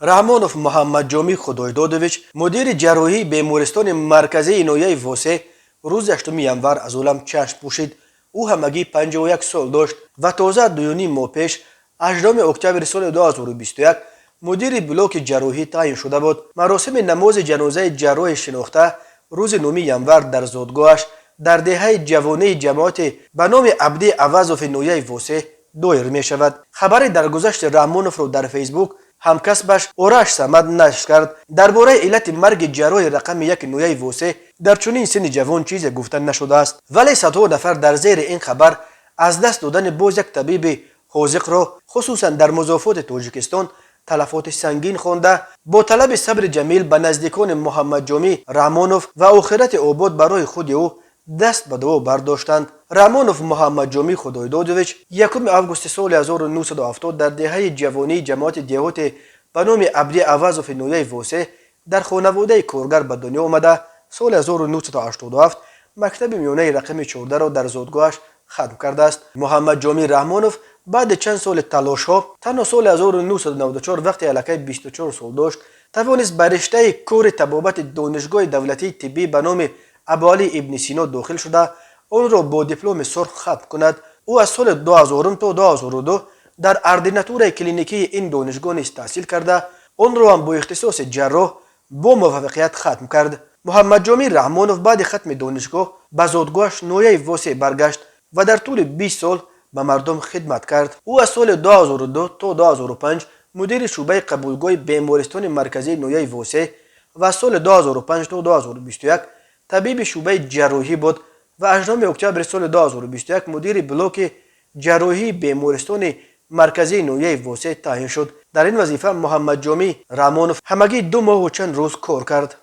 رحمانوف محمد جامی خدایدادویچ مدیر جراحی بیمارستان مرکزی نویه واسه روز 8 ینور از عالم چشم پوشید. او همگی 51 سال داشت و تازه 2.5 ماه پیش 18 اکتبر سال 2021 مدیر بلوک جراحی تعیین شده بود. مراسم نماز جنازه جراح شناخته روز 9 ینور در زادگاهش در دهه جوانی جماعت به نام عبدی عوضوف نویه واسه دایر می شود. خبر درگذشت رحمانوف را در فیسبوک همکسبش آرش صمد نشر کرد. درباره علت مرگ جراح رقم 1 نویه واسه در چنین سن جوان چیزی گفته نشده است، ولی صدها نفر در زیر این خبر از دست دادن باز یک طبیب حاذق را خصوصا در مضافات تاجیکستان تلفات سنگین خوانده با طلب صبر جمیل به نزدیکان محمد جامی رحمانوف و آخرت آباد برای خود او دست به دعا برداشتند. رحمانوف محمد جامی خدایدادویچ 1 آگوست سال 1970 در دهه جوانی جماعت دیهات به نام عبدی عوضوف نویه واسه در خانواده کارگر به دنیا آمده. سال 1987 مکتب میانه رقم 14 را در زادگاهش ختم کرده است. محمد جامی رحمانوف بعد چند سال تلاش ها تنها سال 1994 وقتی علاقه 24 سال داشت توانست به رشته کار طبابت دانشگاه دولتی طبی به نام ابوعلی ابن سینا داخل شده آن را با دیپلم سرخ ختم کند. او از سال 2000 تا 2002 در اردیناتور کلینیکی این دانشگاه نیز تحصیل کرده آن را هم با اختصاص جراح با موفقیت ختم کرد. محمد جامی رحمانوف بعد ختم دانشگاه به زادگاهش نویه واسه برگشت و در طول 20 سال به مردم خدمت کرد. او از سال 2002 تا 2005 مدیر شعبه قبولگاه بیمارستان مرکزی نویه واسه و از سال 2005 تا 2021 طبیب شعبه جراحی بود و 18 اکتبر سال 2021 مدیر بلوک جراحی بیمارستان مرکزی نویه واسه تعیین شد. در این وظیفه محمد جامی رحمانوف همگی 2 ماه و چند روز کار کرد.